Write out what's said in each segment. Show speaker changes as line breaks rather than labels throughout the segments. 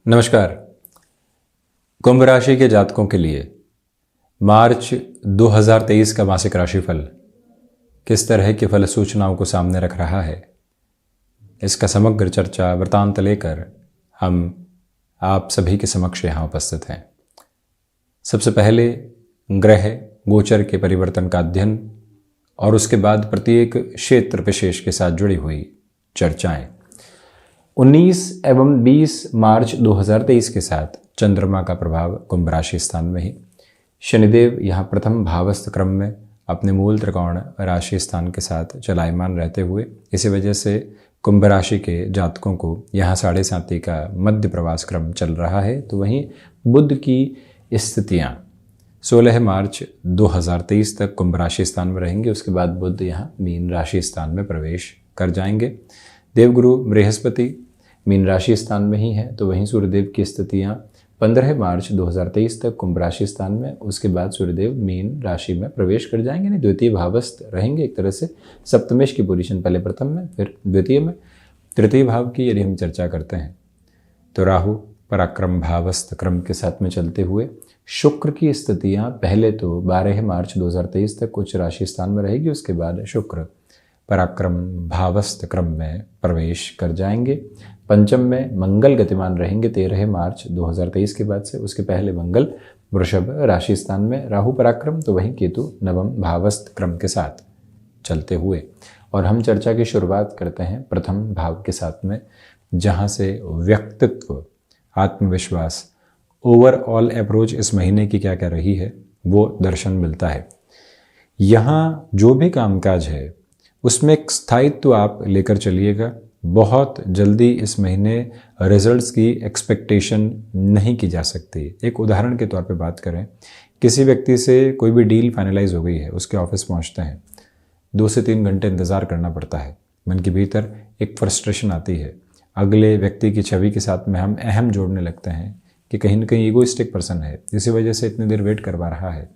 नमस्कार। कुंभ राशि के जातकों के लिए मार्च 2023 का मासिक राशिफल किस तरह की फल सूचनाओं को सामने रख रहा है, इसका समग्र चर्चा वृतांत लेकर हम आप सभी के समक्ष यहाँ उपस्थित हैं। सबसे पहले ग्रह गोचर के परिवर्तन का अध्ययन और उसके बाद प्रत्येक क्षेत्र विशेष के साथ जुड़ी हुई चर्चाएं। 19 एवं 20 मार्च 2023 के साथ चंद्रमा का प्रभाव कुंभ राशि स्थान में ही, शनिदेव यहाँ प्रथम भावस्थ क्रम में अपने मूल त्रिकोण राशि स्थान के साथ चलायमान रहते हुए, इसी वजह से कुंभ राशि के जातकों को यहाँ 7.5 का मध्य प्रवास क्रम चल रहा है। तो वहीं बुध की स्थितियाँ 16 मार्च 2023 तक कुंभ राशि स्थान में रहेंगे। उसके बाद बुध यहाँ मीन राशि स्थान में प्रवेश कर जाएंगे। देवगुरु बृहस्पति मीन राशि स्थान में ही है, तो वहीं सूर्यदेव की स्थितियाँ 15 मार्च 2023 तक कुंभ राशि स्थान में, उसके बाद सूर्यदेव मीन राशि में प्रवेश कर जाएंगे। नहीं, द्वितीय भावस्थ रहेंगे एक तरह से। सप्तमेश की पोजीशन पहले प्रथम में, फिर द्वितीय में। तृतीय भाव की यदि हम चर्चा करते हैं तो राहु पराक्रम भावस्थ क्रम के साथ में चलते हुए शुक्र की स्थितियाँ पहले तो 12 मार्च 2023 तक उच्च राशि स्थान में रहेगी, उसके बाद शुक्र पराक्रम भावस्थ क्रम में प्रवेश कर जाएंगे। पंचम में मंगल गतिमान रहेंगे 13 मार्च 2023 के बाद से, उसके पहले मंगल वृषभ राशि स्थान में, राहु पराक्रम, तो वहीं केतु नवम भावस्थ क्रम के साथ चलते हुए। और हम चर्चा की शुरुआत करते हैं प्रथम भाव के साथ में, जहां से व्यक्तित्व, आत्मविश्वास, ओवरऑल अप्रोच इस महीने की क्या क्या रही है वो दर्शन मिलता है। यहाँ जो भी कामकाज है उसमें एक स्थायित्व आप लेकर चलिएगा। बहुत जल्दी इस महीने रिजल्ट्स की एक्सपेक्टेशन नहीं की जा सकती। एक उदाहरण के तौर पे बात करें, किसी व्यक्ति से कोई भी डील फाइनलाइज हो गई है, उसके ऑफिस पहुंचते हैं, 2 से 3 घंटे इंतज़ार करना पड़ता है। मन के भीतर एक फ्रस्ट्रेशन आती है, अगले व्यक्ति की छवि के साथ में हम अहम जोड़ने लगते हैं कि कहीं ना कहीं ईगोइस्टिक पर्सन है, इसी वजह से इतनी देर वेट करवा रहा है।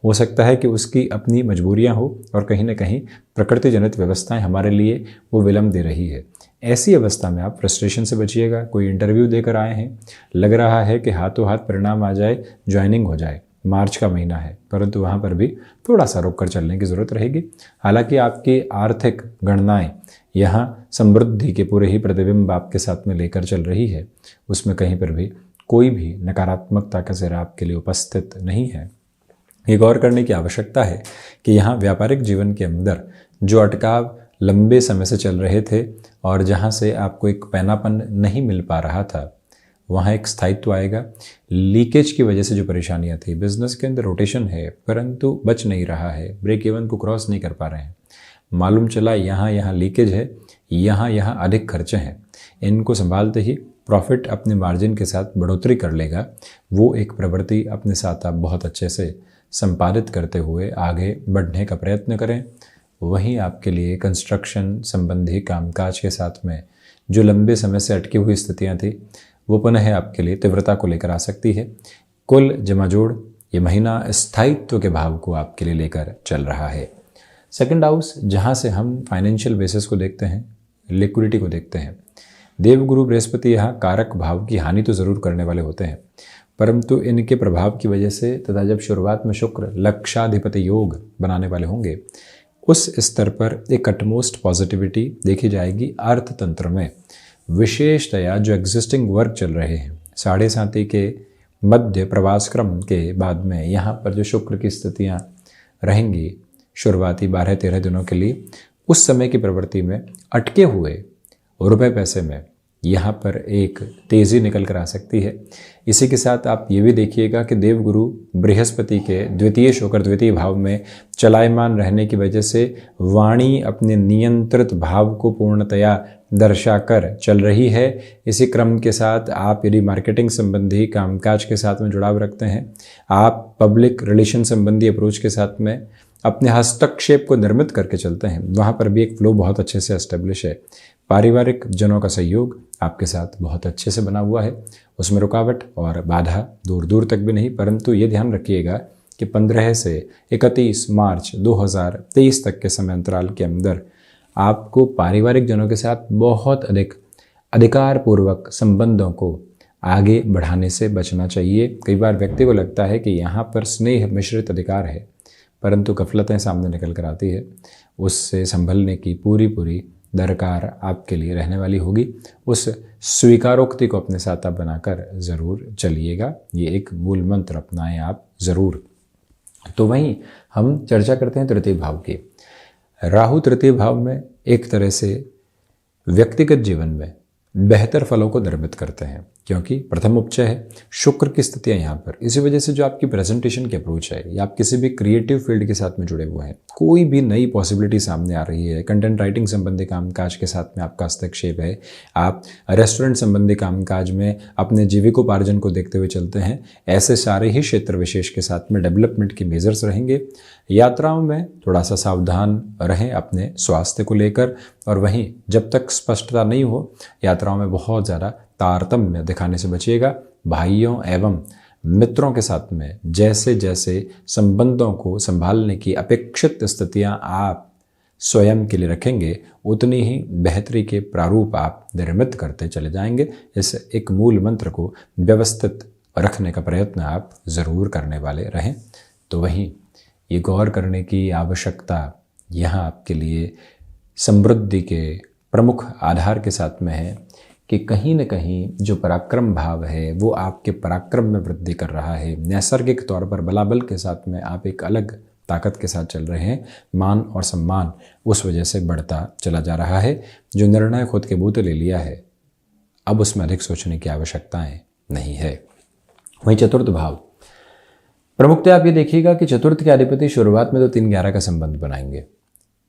हो सकता है कि उसकी अपनी मजबूरियां हो और कहीं ना कहीं प्रकृति जनित व्यवस्थाएं हमारे लिए वो विलम्ब दे रही है। ऐसी अवस्था में आप फ्रस्ट्रेशन से बचिएगा। कोई इंटरव्यू देकर आए हैं, लग रहा है कि हाथों हाथ परिणाम आ जाए, ज्वाइनिंग हो जाए, मार्च का महीना है, परंतु वहाँ पर भी थोड़ा सा रोक कर चलने की ज़रूरत रहेगी। हालांकि आपकी आर्थिक गणनाएं यहाँ समृद्धि के पूरे ही प्रतिबिंब आपके साथ में लेकर चल रही है, उसमें कहीं पर भी कोई भी नकारात्मकता का ज़रा आपके लिए उपस्थित नहीं है। ये गौर करने की आवश्यकता है कि यहाँ व्यापारिक जीवन के अंदर जो अटकाव लंबे समय से चल रहे थे और जहाँ से आपको एक पैनापन नहीं मिल पा रहा था, वहाँ एक स्थायित्व आएगा। लीकेज की वजह से जो परेशानियाँ थी, बिजनेस के अंदर रोटेशन है परंतु बच नहीं रहा है, ब्रेक इवन को क्रॉस नहीं कर पा रहे हैं, मालूम चला यहाँ लीकेज है, यहाँ अधिक खर्चे हैं, इनको संभालते ही प्रॉफिट अपने मार्जिन के साथ बढ़ोतरी कर लेगा। वो एक प्रवृत्ति अपने साथ आप बहुत अच्छे से संपादित करते हुए आगे बढ़ने का प्रयत्न करें। वहीं आपके लिए कंस्ट्रक्शन संबंधी कामकाज के साथ में जो लंबे समय से अटकी हुई स्थितियां थी, वो पुनः आपके लिए तीव्रता को लेकर आ सकती है। कुल जमाजोड़ ये महीना स्थायित्व के भाव को आपके लिए लेकर चल रहा है। सेकंड हाउस, जहां से हम फाइनेंशियल बेसिस को देखते हैं, लिक्विडिटी को देखते हैं, देवगुरु बृहस्पति यहाँ कारक भाव की हानि तो ज़रूर करने वाले होते हैं, परंतु इनके प्रभाव की वजह से तथा जब शुरुआत में शुक्र लक्षाधिपति योग बनाने वाले होंगे, उस स्तर पर एक अटमोस्ट पॉजिटिविटी देखी जाएगी। अर्थतंत्र में विशेषतया जो एग्जिस्टिंग वर्क चल रहे हैं, 7.5 के मध्य प्रवास क्रम के बाद में यहाँ पर जो शुक्र की स्थितियाँ रहेंगी शुरुआती 12-13 दिनों के लिए, उस समय की प्रवृत्ति में अटके हुए रुपए पैसे में यहाँ पर एक तेज़ी निकल कर आ सकती है। इसी के साथ आप ये भी देखिएगा कि देवगुरु बृहस्पति के द्वितीय होकर द्वितीय भाव में चलायमान रहने की वजह से वाणी अपने नियंत्रित भाव को पूर्णतया दर्शाकर चल रही है। इसी क्रम के साथ आप यदि मार्केटिंग संबंधी कामकाज के साथ में जुड़ाव रखते हैं, आप पब्लिक रिलेशन संबंधी अप्रोच के साथ में अपने हस्तक्षेप को निर्मित करके चलते हैं, वहाँ पर भी एक फ्लो बहुत अच्छे से एस्टेब्लिश है। पारिवारिक जनों का सहयोग आपके साथ बहुत अच्छे से बना हुआ है, उसमें रुकावट और बाधा दूर दूर तक भी नहीं, परंतु ये ध्यान रखिएगा कि 15 से 31 मार्च 2023 तक के समय अंतराल के अंदर आपको पारिवारिक जनों के साथ बहुत अधिक अधिकारपूर्वक संबंधों को आगे बढ़ाने से बचना चाहिए। कई बार व्यक्ति को लगता है कि यहाँ पर स्नेह मिश्रित अधिकार है, परंतु गफलतें सामने निकल कर आती है। उससे संभलने की पूरी दरकार आपके लिए रहने वाली होगी। उस स्वीकारोक्ति को अपने साथ आप बनाकर ज़रूर चलिएगा। ये एक मूल मंत्र अपनाएं आप ज़रूर। तो वहीं हम चर्चा करते हैं तृतीय भाव की। राहु तृतीय भाव में एक तरह से व्यक्तिगत जीवन में बेहतर फलों को निर्मित करते हैं, क्योंकि प्रथम उपचय है, शुक्र की स्थितियां यहाँ पर। इसी वजह से जो आपकी प्रेजेंटेशन की अप्रोच है या आप किसी भी क्रिएटिव फील्ड के साथ में जुड़े हुए हैं, कोई भी नई पॉसिबिलिटी सामने आ रही है, कंटेंट राइटिंग संबंधी कामकाज के साथ में आपका हस्तक्षेप है, आप रेस्टोरेंट संबंधी कामकाज में अपने जीविकोपार्जन को देखते हुए चलते हैं, ऐसे सारे ही क्षेत्र विशेष के साथ में डेवलपमेंट के मेजर्स रहेंगे। यात्राओं में थोड़ा सा सावधान रहें अपने स्वास्थ्य को लेकर, और वहीं जब तक स्पष्टता नहीं हो यात्राओं में बहुत ज़्यादा तारतम्य दिखाने से बचिएगा। भाइयों एवं मित्रों के साथ में जैसे जैसे संबंधों को संभालने की अपेक्षित स्थितियां आप स्वयं के लिए रखेंगे, उतनी ही बेहतरी के प्रारूप आप निर्मित करते चले जाएंगे। इस एक मूल मंत्र को व्यवस्थित रखने का प्रयत्न आप ज़रूर करने वाले रहें। तो वहीं ये गौर करने की आवश्यकता यहाँ आपके लिए समृद्धि के प्रमुख आधार के साथ में है कि कहीं न कहीं जो पराक्रम भाव है वो आपके पराक्रम में वृद्धि कर रहा है। नैसर्गिक तौर पर बलाबल के साथ में आप एक अलग ताकत के साथ चल रहे हैं। मान और सम्मान उस वजह से बढ़ता चला जा रहा है। जो निर्णय खुद के बूते ले लिया है, अब उसमें अधिक सोचने की आवश्यकताएं नहीं है। वहीं चतुर्थ भाव प्रमुखतः आप ये देखिएगा कि चतुर्थ के अधिपति शुरुआत में तो 3-11 का संबंध बनाएंगे।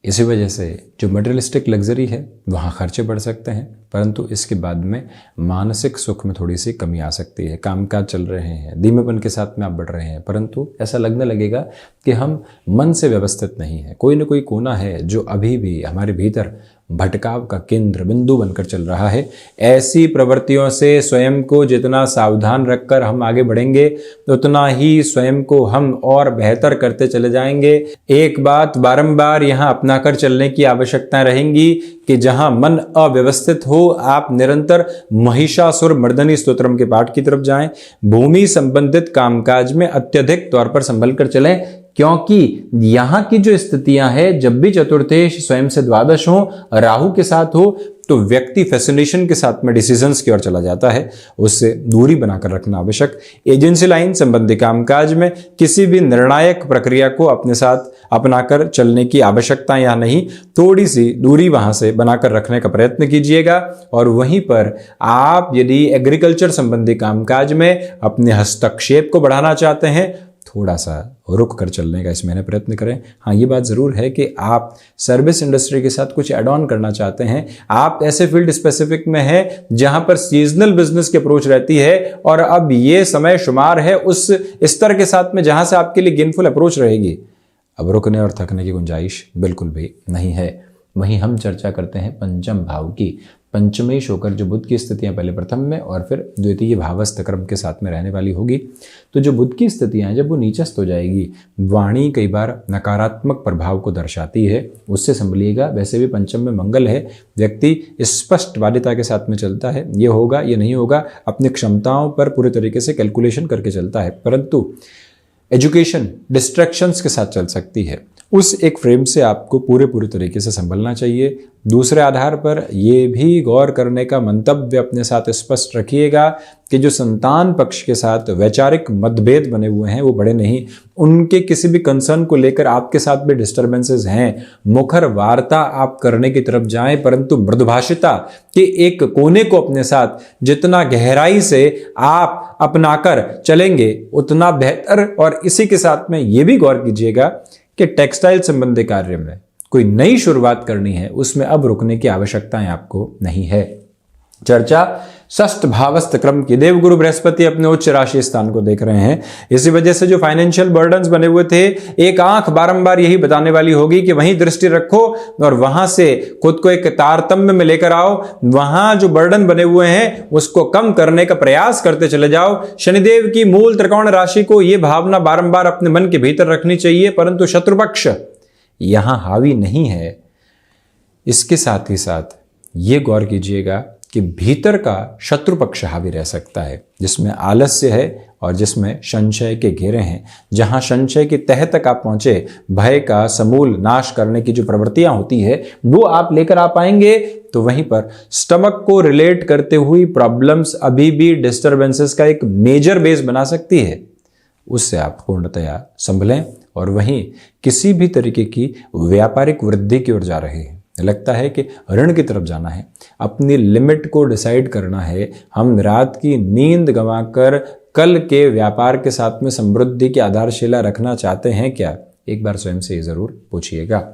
इसी वजह से जो मटेरियलिस्टिक लग्जरी है वहाँ खर्चे बढ़ सकते हैं, परंतु इसके बाद में मानसिक सुख में थोड़ी सी कमी आ सकती है। कामकाज चल रहे हैं, धीमेपन के साथ में आप बढ़ रहे हैं, परंतु ऐसा लगने लगेगा कि हम मन से व्यवस्थित नहीं है। कोई न कोई कोना है जो अभी भी हमारे भीतर भटकाव का केंद्र बिंदु बनकर चल रहा है। ऐसी प्रवृत्तियों से स्वयं को जितना सावधान रखकर हम आगे बढ़ेंगे, उतना ही स्वयं को हम और बेहतर करते चले जाएंगे। एक बात बारंबार यहाँ अपनाकर चलने की आवश्यकता रहेंगी कि जहां मन अव्यवस्थित हो, आप निरंतर महिषासुर मर्दनी स्तोत्रम के पाठ की तरफ जाएं। भूमि संबंधित कामकाज में अत्यधिक तौर पर संभल कर चलें, क्योंकि यहां की जो स्थितियां हैं, जब भी चतुर्थेश स्वयं से द्वादश हो, राहु के साथ हो, तो व्यक्ति फैसिनेशन के साथ में डिसीजंस की ओर चला जाता है। उससे दूरी बनाकर रखना आवश्यक। एजेंसी लाइन संबंधी कामकाज में किसी भी निर्णायक प्रक्रिया को अपने साथ अपनाकर चलने की आवश्यकता या नहीं, थोड़ी सी दूरी वहां से बनाकर रखने का प्रयत्न कीजिएगा। और वहीं पर आप यदि एग्रीकल्चर संबंधी कामकाज में अपने हस्तक्षेप को बढ़ाना चाहते हैं, थोड़ा सा रुक कर चलने का इस महीने प्रयत्न करें। हाँ, ये बात ज़रूर है कि आप सर्विस इंडस्ट्री के साथ कुछ एड ऑन करना चाहते हैं, आप ऐसे फील्ड स्पेसिफिक में हैं जहां पर सीजनल बिजनेस की अप्रोच रहती है, और अब ये समय शुमार है उस स्तर के साथ में जहां से आपके लिए गेनफुल अप्रोच रहेगी। अब रुकने और थकने की गुंजाइश बिल्कुल भी नहीं है। वहीं हम चर्चा करते हैं पंचम भाव की। पंचमेश होकर जो बुध की स्थितियां पहले प्रथम में और फिर द्वितीय भावस्थ क्रम के साथ में रहने वाली होगी। तो जो बुध की स्थितियां जब वो नीचस्थ हो जाएगी, वाणी कई बार नकारात्मक प्रभाव को दर्शाती है, उससे संभलिएगा। वैसे भी पंचम में मंगल है, व्यक्ति स्पष्ट वादिता के साथ में चलता है, ये होगा ये नहीं होगा, अपनी क्षमताओं पर पूरे तरीके से कैलकुलेशन करके चलता है, परंतु एजुकेशन डिस्ट्रैक्शंस के साथ चल सकती है। उस एक फ्रेम से आपको पूरे तरीके से संभलना चाहिए। दूसरे आधार पर ये भी गौर करने का मंतव्य अपने साथ स्पष्ट रखिएगा कि जो संतान पक्ष के साथ वैचारिक मतभेद बने हुए हैं वो बड़े नहीं, उनके किसी भी कंसर्न को लेकर आपके साथ भी डिस्टर्बेंसेस हैं। मुखर वार्ता आप करने की तरफ जाएं, परंतु मृदुभाषिता के एक कोने को अपने साथ जितना गहराई से आप अपनाकर चलेंगे उतना बेहतर। और इसी के साथ में ये भी गौर कीजिएगा कि टेक्सटाइल संबंधी कार्य में कोई नई शुरुआत करनी है, उसमें अब रुकने की आवश्यकताएं आपको नहीं है। चर्चा षष्ठ भावस्थ क्रम की। देवगुरु बृहस्पति अपने उच्च राशि स्थान को देख रहे हैं, इसी वजह से जो फाइनेंशियल बर्डन्स बने हुए थे, एक आंख बारंबार यही बताने वाली होगी कि वहीं दृष्टि रखो और वहां से खुद को एक तारतम्य में लेकर आओ। वहां जो बर्डन बने हुए हैं उसको कम करने का प्रयास करते चले जाओ। शनिदेव की मूल त्रिकोण राशि को यह भावना बारंबार अपने मन के भीतर रखनी चाहिए, परंतु शत्रुपक्ष यहां हावी नहीं है। इसके साथ ही साथ ये गौर कीजिएगा कि भीतर का शत्रु पक्ष हावी रह सकता है, जिसमें आलस्य है और जिसमें संशय के घेरे हैं। जहां संशय की तह तक आप पहुंचे, भय का समूल नाश करने की जो प्रवृत्तियां होती है वो आप लेकर आ पाएंगे, तो वहीं पर स्टमक को रिलेट करते हुई प्रॉब्लम्स अभी भी डिस्टर्बेंसेस का एक मेजर बेस बना सकती है। उससे आप पूर्णतया संभलें और वहीं किसी भी तरीके की व्यापारिक वृद्धि की ओर जा रहे हैं, लगता है कि ऋण की तरफ जाना है, अपनी लिमिट को डिसाइड करना है, हम रात की नींद गंवाकर कल के व्यापार के साथ में समृद्धि की आधारशिला रखना चाहते हैं क्या? एक बार स्वयं से ये जरूर पूछिएगा।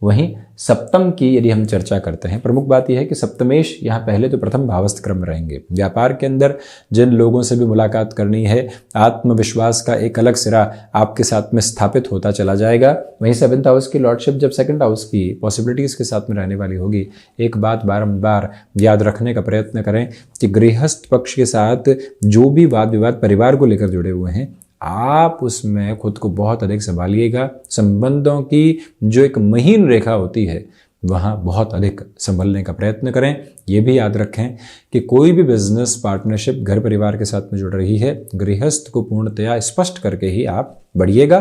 वहीं सप्तम की यदि हम चर्चा करते हैं, प्रमुख बात यह है कि सप्तमेश यहाँ पहले तो प्रथम भावस्थ क्रम में रहेंगे। व्यापार के अंदर जिन लोगों से भी मुलाकात करनी है, आत्मविश्वास का एक अलग सिरा आपके साथ में स्थापित होता चला जाएगा। वहीं 7th हाउस की लॉर्डशिप जब 2nd हाउस की पॉसिबिलिटीज के साथ में रहने वाली होगी, एक बात बारंबार याद रखने का प्रयत्न करें कि गृहस्थ पक्ष के साथ जो भी वाद विवाद परिवार को लेकर जुड़े हुए हैं, आप उसमें खुद को बहुत अधिक संभालिएगा। संबंधों की जो एक महीन रेखा होती है वहाँ बहुत अधिक संभलने का प्रयत्न करें। ये भी याद रखें कि कोई भी बिजनेस पार्टनरशिप घर परिवार के साथ में जुड़ रही है, गृहस्थ को पूर्णतया स्पष्ट करके ही आप बढ़िएगा।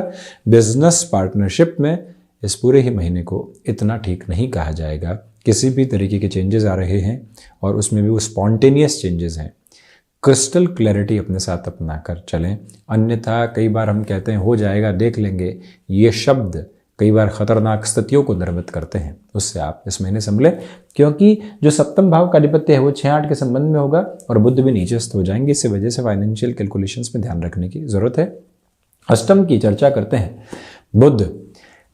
बिजनेस पार्टनरशिप में इस पूरे ही महीने को इतना ठीक नहीं कहा जाएगा। किसी भी तरीके के चेंजेस आ रहे हैं और उसमें भी वो स्पॉन्टेनियस चेंजेस हैं। क्रिस्टल क्लैरिटी अपने साथ अपना कर चलें, अन्यथा कई बार हम कहते हैं हो जाएगा देख लेंगे, ये शब्द कई बार खतरनाक स्थितियों को निर्मित करते हैं। उससे आप इस महीने संभलें, क्योंकि जो सप्तम भाव का अधिपत्य है वो 6-8 के संबंध में होगा और बुध भी नीचस्थ हो जाएंगे। इस वजह से फाइनेंशियल कैलकुलेशंस में ध्यान रखने की जरूरत है। अष्टम की चर्चा करते हैं। बुध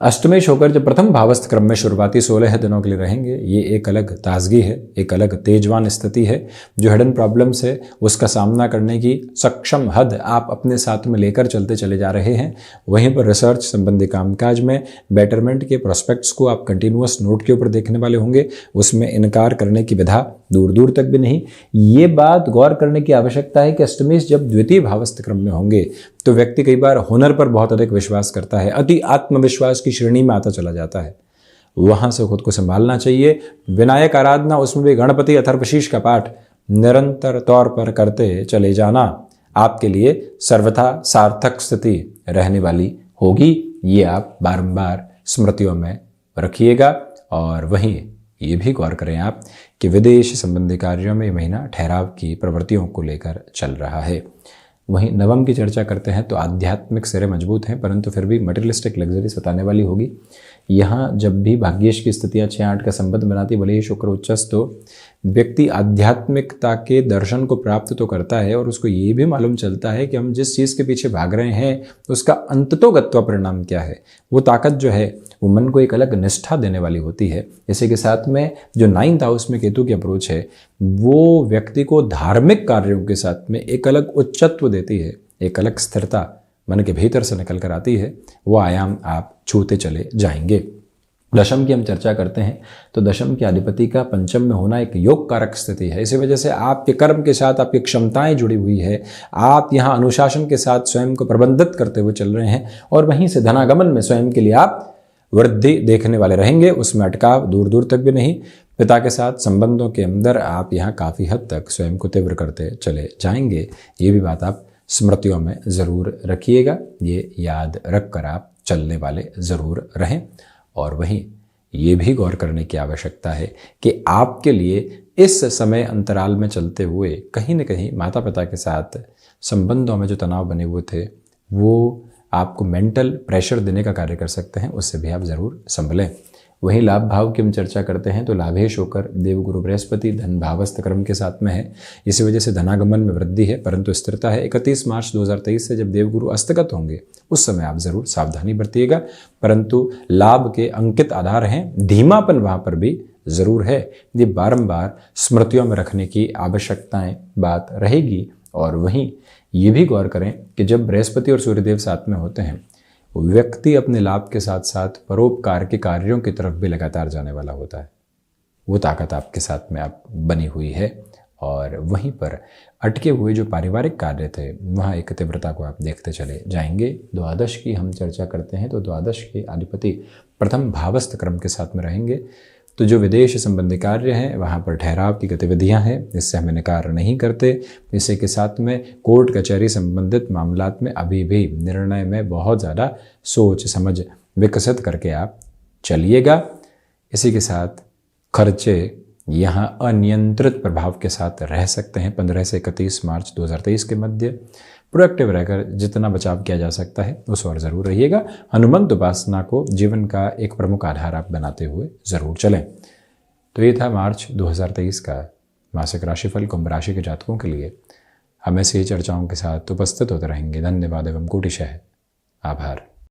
अष्टमेश होकर जो प्रथम भावस्थ क्रम में शुरुआती 16 दिनों के लिए रहेंगे, ये एक अलग ताजगी है, एक अलग तेजवान स्थिति है। जो हिडन प्रॉब्लम्स है उसका सामना करने की सक्षम हद आप अपने साथ में लेकर चलते चले जा रहे हैं। वहीं पर रिसर्च संबंधी कामकाज में बेटरमेंट के प्रोस्पेक्ट्स को आप कंटिन्यूअस नोट के ऊपर देखने वाले होंगे। उसमें इनकार करने की विधा दूर दूर तक भी नहीं। ये बात गौर करने की आवश्यकता है कि अष्टमेश जब द्वितीय भावस्थ क्रम में होंगे तो व्यक्ति कई बार हुनर पर बहुत अधिक विश्वास करता है, अति आत्मविश्वास की श्रेणी में आता चला जाता है। वहां से खुद को संभालना चाहिए। विनायक आराधना, उसमें भी गणपति अथर्वशीष का पाठ निरंतर तौर पर करते चले जाना आपके लिए सर्वथा सार्थक स्थिति रहने वाली होगी। ये आप बारंबार स्मृतियों में रखिएगा। और वहीं ये भी गौर करें आप कि विदेश संबंधी कार्यों में महीना ठहराव की प्रवृत्तियों को लेकर चल रहा है। वहीं नवम की चर्चा करते हैं तो आध्यात्मिक सिरे मजबूत हैं, परंतु फिर भी मटेरियलिस्टिक लग्जरी सताने वाली होगी। यहाँ जब भी भाग्येश की स्थितियाँ 6-8 का संबंध बनाती, भले ही शुक्र उच्चस्थ तो व्यक्ति आध्यात्मिकता के दर्शन को प्राप्त तो करता है और उसको ये भी मालूम चलता है कि हम जिस चीज़ के पीछे भाग रहे हैं उसका अंततोगत्वा परिणाम क्या है। वो ताकत जो है वो मन को एक अलग निष्ठा देने वाली होती है। इसी के साथ में जो 9th हाउस में केतु की अप्रोच है वो व्यक्ति को धार्मिक कार्यों के साथ में एक अलग उच्चत्व देती है, एक अलग स्थिरता मन के भीतर से निकल कर आती है। वो आयाम आप छूते चले जाएंगे। दशम की हम चर्चा करते हैं तो दशम के अधिपति का पंचम में होना एक योग कारक स्थिति है। इसी वजह से आपके कर्म के साथ आपकी क्षमताएं जुड़ी हुई है। आप यहाँ अनुशासन के साथ स्वयं को प्रबंधित करते हुए चल रहे हैं और वहीं से धनागमन में स्वयं के लिए आप वृद्धि देखने वाले रहेंगे। उसमें अटकाव दूर दूर तक भी नहीं। पिता के साथ संबंधों के अंदर आप यहाँ काफ़ी हद तक स्वयं को तीव्र करते चले जाएंगे। ये भी बात आप स्मृतियों में ज़रूर रखिएगा। ये याद रख कर आप चलने वाले ज़रूर रहें। और वहीं ये भी गौर करने की आवश्यकता है कि आपके लिए इस समय अंतराल में चलते हुए कहीं न कहीं माता पिता के साथ संबंधों में जो तनाव बने हुए थे वो आपको मेंटल प्रेशर देने का कार्य कर सकते हैं। उससे भी आप ज़रूर संभलें। वहीं लाभ भाव की हम चर्चा करते हैं तो लाभेश होकर देवगुरु बृहस्पति धन भावस्थ क्रम के साथ में है। इसी वजह से धनागमन में वृद्धि है, परंतु स्थिरता है। 31 मार्च 2023 से जब देवगुरु अस्तगत होंगे उस समय आप जरूर सावधानी बरतिएगा, परंतु लाभ के अंकित आधार हैं। धीमापन वहां पर भी जरूर है। ये बारंबार स्मृतियों में रखने की आवश्यकताएं बात रहेगी। और वहीं ये भी गौर करें कि जब बृहस्पति और सूर्यदेव साथ में होते हैं व्यक्ति अपने लाभ के साथ साथ परोपकार के कार्यों की तरफ भी लगातार जाने वाला होता है। वो ताकत आपके साथ में आप बनी हुई है। और वहीं पर अटके हुए जो पारिवारिक कार्य थे वहाँ एक तीव्रता को आप देखते चले जाएंगे। द्वादश की हम चर्चा करते हैं तो द्वादश के अधिपति प्रथम भावस्थ क्रम के साथ में रहेंगे। तो जो विदेश संबंधी कार्य हैं वहाँ पर ठहराव की गतिविधियाँ हैं, इससे हम इनकार नहीं करते। इसी के साथ में कोर्ट कचहरी संबंधित मामलात में अभी भी निर्णय में बहुत ज़्यादा सोच समझ विकसित करके आप चलिएगा। इसी के साथ खर्चे यहाँ अनियंत्रित प्रभाव के साथ रह सकते हैं 15 से 31 मार्च 2023 के मध्य। प्रोएक्टिव रहकर जितना बचाव किया जा सकता है उस ओर ज़रूर रहिएगा। हनुमंत उपासना को जीवन का एक प्रमुख आधार आप बनाते हुए ज़रूर चलें। तो ये था मार्च 2023 का मासिक राशिफल कुंभ राशि के जातकों के लिए। हम ऐसी ही चर्चाओं के साथ उपस्थित होते रहेंगे। धन्यवाद एवं कोटिशः आभार।